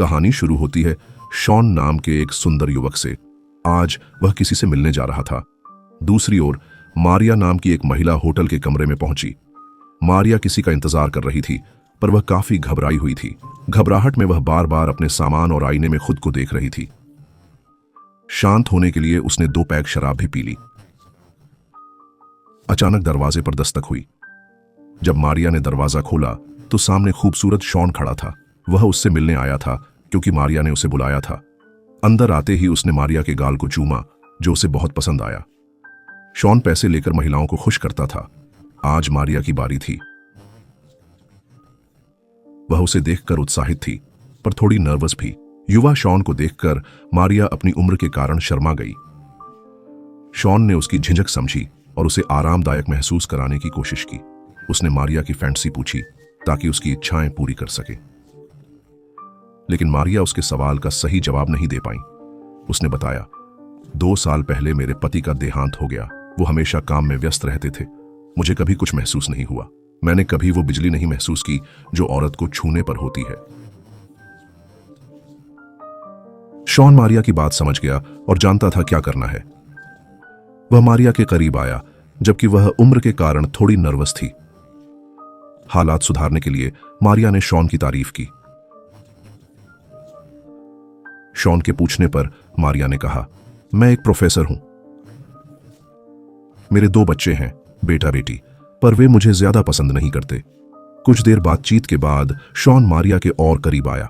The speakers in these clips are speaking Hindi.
कहानी शुरू होती है शॉन नाम के एक सुंदर युवक से। आज वह किसी से मिलने जा रहा था। दूसरी ओर मारिया नाम की एक महिला होटल के कमरे में पहुंची। मारिया किसी का इंतजार कर रही थी, पर वह काफी घबराई हुई थी। घबराहट में वह बार बार अपने सामान और आईने में खुद को देख रही थी। शांत होने के लिए उसने 2 पैग शराब भी पी ली। अचानक दरवाजे पर दस्तक हुई। जब मारिया ने दरवाजा खोला तो सामने खूबसूरत शॉन खड़ा था। वह उससे मिलने आया था क्योंकि मारिया ने उसे बुलाया था। अंदर आते ही उसने मारिया के गाल को चूमा, जो उसे बहुत पसंद आया। शॉन पैसे लेकर महिलाओं को खुश करता था। आज मारिया की बारी थी। वह उसे देखकर उत्साहित थी, पर थोड़ी नर्वस भी। युवा शॉन को देखकर मारिया अपनी उम्र के कारण शर्मा गई। शॉन ने उसकी झिझक समझी और उसे आरामदायक महसूस कराने की कोशिश की। उसने मारिया की फैंटेसी पूछी ताकि उसकी इच्छाएं पूरी कर सके, लेकिन मारिया उसके सवाल का सही जवाब नहीं दे पाई। उसने बताया, 2 साल पहले मेरे पति का देहांत हो गया। वो हमेशा काम में व्यस्त रहते थे। मुझे कभी कुछ महसूस नहीं हुआ। मैंने कभी वो बिजली नहीं महसूस की जो औरत को छूने पर होती है। शॉन मारिया की बात समझ गया और जानता था क्या करना है। वह मारिया के करीब आया, जबकि वह उम्र के कारण थोड़ी नर्वस थी। हालात सुधारने के लिए मारिया ने शॉन की तारीफ की। शॉन के पूछने पर मारिया ने कहा, मैं एक प्रोफेसर हूं। मेरे 2 बच्चे हैं, बेटा बेटी, पर वे मुझे ज्यादा पसंद नहीं करते। कुछ देर बातचीत के बाद शॉन मारिया के और करीब आया।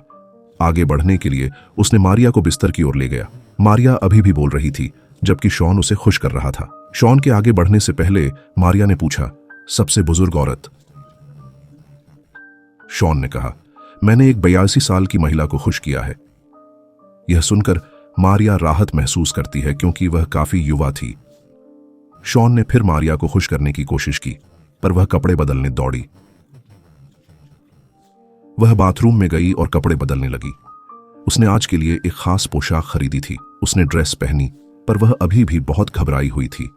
आगे बढ़ने के लिए उसने मारिया को बिस्तर की ओर ले गया। मारिया अभी भी बोल रही थी, जबकि शॉन उसे खुश कर रहा था। शॉन के आगे बढ़ने से पहले मारिया ने पूछा, सबसे बुजुर्ग औरत? शॉन ने कहा, मैंने एक 82 साल की महिला को खुश किया है। यह सुनकर मारिया राहत महसूस करती है क्योंकि वह काफी युवा थी। शॉन ने फिर मारिया को खुश करने की कोशिश की, पर वह कपड़े बदलने दौड़ी। वह बाथरूम में गई और कपड़े बदलने लगी। उसने आज के लिए एक खास पोशाक खरीदी थी। उसने ड्रेस पहनी, पर वह अभी भी बहुत घबराई हुई थी।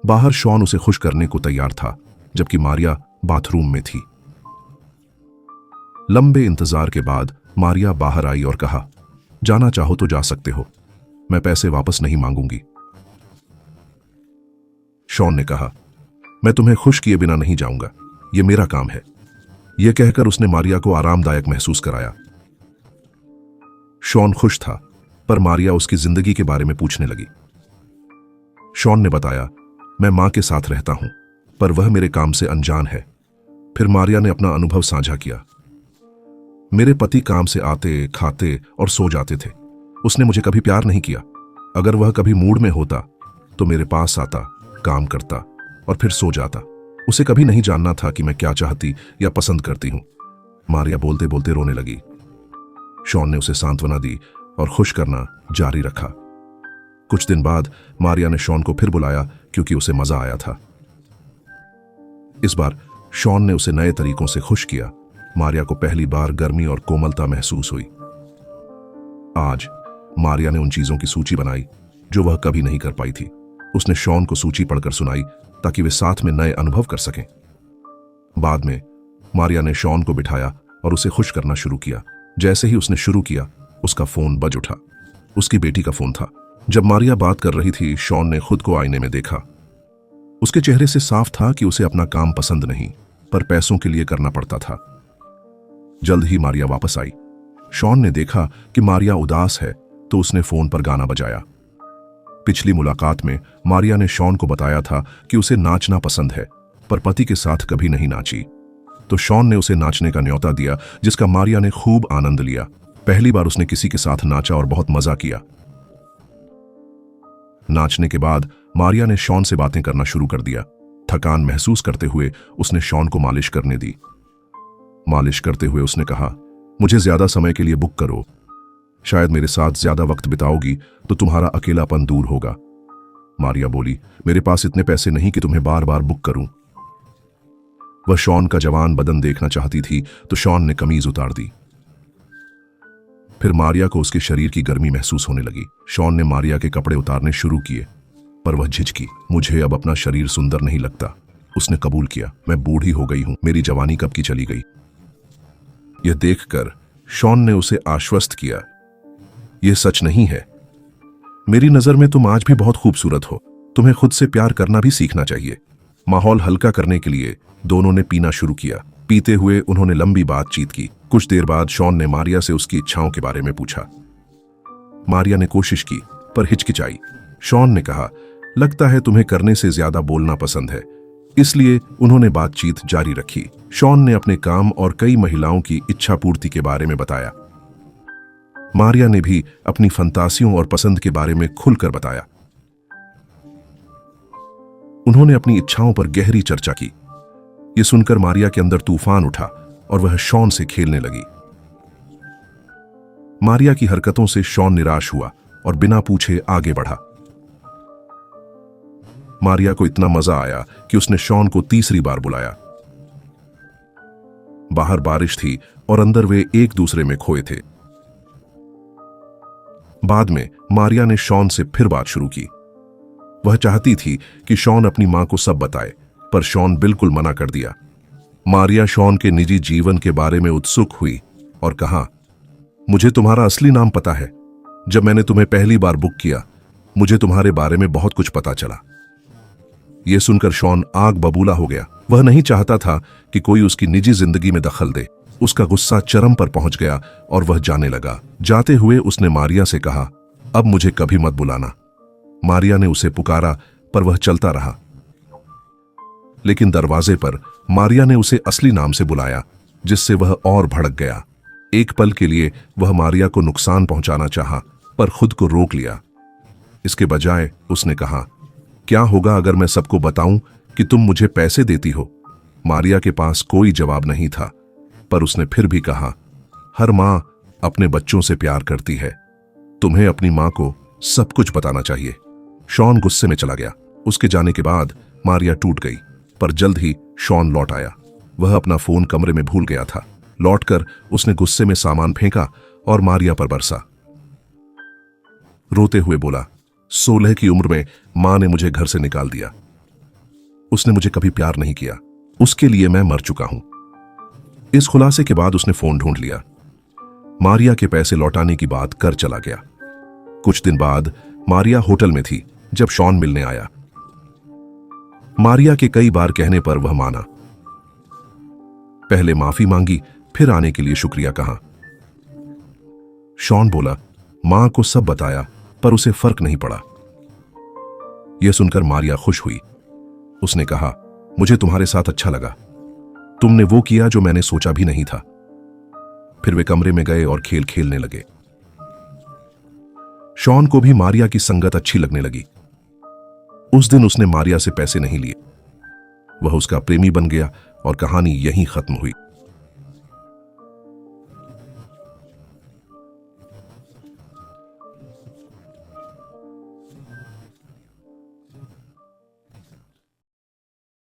बाहर शॉन उसे खुश करने को तैयार था, जबकि मारिया बाथरूम में थी। लंबे इंतजार के बाद मारिया बाहर आई और कहा, जाना चाहो तो जा सकते हो, मैं पैसे वापस नहीं मांगूंगी। शॉन ने कहा, मैं तुम्हें खुश किए बिना नहीं जाऊंगा, यह मेरा काम है। यह कहकर उसने मारिया को आरामदायक महसूस कराया। शॉन खुश था, पर मारिया उसकी जिंदगी के बारे में पूछने लगी। शॉन ने बताया, मैं मां के साथ रहता हूं, पर वह मेरे काम से अनजान है। फिर मारिया ने अपना अनुभव साझा किया। मेरे पति काम से आते, खाते और सो जाते थे। उसने मुझे कभी प्यार नहीं किया। अगर वह कभी मूड में होता तो मेरे पास आता, काम करता और फिर सो जाता। उसे कभी नहीं जानना था कि मैं क्या चाहती या पसंद करती हूं। मारिया बोलते बोलते रोने लगी। शॉन ने उसे सांत्वना दी और खुश करना जारी रखा। कुछ दिन बाद मारिया ने शॉन को फिर बुलाया क्योंकि उसे मजा आया था। इस बार शॉन ने उसे नए तरीकों से खुश किया। मारिया को पहली बार गर्मी और कोमलता महसूस हुई। आज मारिया ने उन चीजों की सूची बनाई जो वह कभी नहीं कर पाई थी। उसने शॉन को सूची पढ़कर सुनाई ताकि वे साथ में नए अनुभव कर सकें। बाद में मारिया ने शॉन को बिठाया और उसे खुश करना शुरू किया। जैसे ही उसने शुरू किया, उसका फोन बज उठा। उसकी बेटी का फोन था। जब मारिया बात कर रही थी, शॉन ने खुद को आईने में देखा। उसके चेहरे से साफ था कि उसे अपना काम पसंद नहीं, पर पैसों के लिए करना पड़ता था। जल्द ही मारिया वापस आई। शॉन ने देखा कि मारिया उदास है, तो उसने फोन पर गाना बजाया। पिछली मुलाकात में मारिया ने शॉन को बताया था कि उसे नाचना पसंद है, पर पति के साथ कभी नहीं नाची। तो शॉन ने उसे नाचने का न्योता दिया, जिसका मारिया ने खूब आनंद लिया। पहली बार उसने किसी के साथ नाचा और बहुत मजा किया। नाचने के बाद मारिया ने शॉन से बातें करना शुरू कर दिया। थकान महसूस करते हुए उसने शॉन को मालिश करने दी। मालिश करते हुए उसने कहा, मुझे ज्यादा समय के लिए बुक करो। शायद मेरे साथ ज्यादा वक्त बिताओगी तो तुम्हारा अकेलापन दूर होगा। मारिया बोली, मेरे पास इतने पैसे नहीं कि तुम्हें बार बार बुक करूं। वह शॉन का जवान बदन देखना चाहती थी, तो शॉन ने कमीज उतार दी। फिर मारिया को उसके शरीर की गर्मी महसूस होने लगी। शॉन ने मारिया के कपड़े उतारने शुरू किए, पर वह झिझकी। मुझे अब अपना शरीर सुंदर नहीं लगता, उसने कबूल किया। मैं बूढ़ी हो गई हूं, मेरी जवानी कब की चली गई। यह देखकर शॉन ने उसे आश्वस्त किया, यह सच नहीं है। मेरी नजर में तुम आज भी बहुत खूबसूरत हो। तुम्हें खुद से प्यार करना भी सीखना चाहिए। माहौल हल्का करने के लिए दोनों ने पीना शुरू किया। पीते हुए उन्होंने लंबी बातचीत की। कुछ देर बाद शॉन ने मारिया से उसकी इच्छाओं के बारे में पूछा। मारिया ने कोशिश की पर हिचकिचाई। शॉन ने कहा, लगता है तुम्हें करने से ज्यादा बोलना पसंद है। इसलिए उन्होंने बातचीत जारी रखी। शॉन ने अपने काम और कई महिलाओं की इच्छा पूर्ति के बारे में बताया। मारिया ने भी अपनी फंतासियों और पसंद के बारे में खुलकर बताया। उन्होंने अपनी इच्छाओं पर गहरी चर्चा की। यह सुनकर मारिया के अंदर तूफान उठा और वह शॉन से खेलने लगी। मारिया की हरकतों से शॉन निराश हुआ और बिना पूछे आगे बढ़ा। मारिया को इतना मजा आया कि उसने शॉन को तीसरी बार बुलाया। बाहर बारिश थी और अंदर वे एक दूसरे में खोए थे। बाद में मारिया ने शॉन से फिर बात शुरू की। वह चाहती थी कि शॉन अपनी मां को सब बताए, पर शॉन बिल्कुल मना कर दिया। मारिया शॉन के निजी जीवन के बारे में उत्सुक हुई और कहा, मुझे तुम्हारा असली नाम पता है। जब मैंने तुम्हें पहली बार बुक किया, मुझे तुम्हारे बारे में बहुत कुछ पता चला। यह सुनकर शॉन आग बबूला हो गया। वह नहीं चाहता था कि कोई उसकी निजी जिंदगी में दखल दे। उसका गुस्सा चरम पर पहुंच गया और वह जाने लगा। जाते हुए उसने मारिया से कहा, अब मुझे कभी मत बुलाना। मारिया ने उसे पुकारा पर वह चलता रहा। लेकिन दरवाजे पर मारिया ने उसे असली नाम से बुलाया, जिससे वह और भड़क गया। एक पल के लिए वह मारिया को नुकसान पहुंचाना चाहा, पर खुद को रोक लिया। इसके बजाय उसने कहा, क्या होगा अगर मैं सबको बताऊं कि तुम मुझे पैसे देती हो? मारिया के पास कोई जवाब नहीं था, पर उसने फिर भी कहा, हर मां अपने बच्चों से प्यार करती है। तुम्हें अपनी मां को सब कुछ बताना चाहिए। शॉन गुस्से में चला गया। उसके जाने के बाद मारिया टूट गई, पर जल्द ही शॉन लौट आया। वह अपना फोन कमरे में भूल गया था। लौटकर उसने गुस्से में सामान फेंका और मारिया पर बरसा। रोते हुए बोला, 16 की उम्र में मां ने मुझे घर से निकाल दिया। उसने मुझे कभी प्यार नहीं किया। उसके लिए मैं मर चुका हूं। इस खुलासे के बाद उसने फोन ढूंढ लिया। मारिया के पैसे लौटाने की बात कर चला गया। कुछ दिन बाद मारिया होटल में थी जब शॉन मिलने आया। मारिया के कई बार कहने पर वह माना। पहले माफी मांगी, फिर आने के लिए शुक्रिया कहा। शॉन बोला, मां को सब बताया, पर उसे फर्क नहीं पड़ा। यह सुनकर मारिया खुश हुई। उसने कहा, मुझे तुम्हारे साथ अच्छा लगा। तुमने वो किया जो मैंने सोचा भी नहीं था। फिर वे कमरे में गए और खेल खेलने लगे। शॉन को भी मारिया की संगत अच्छी लगने लगी। उस दिन उसने मारिया से पैसे नहीं लिए। वह उसका प्रेमी बन गया और कहानी यहीं खत्म हुई।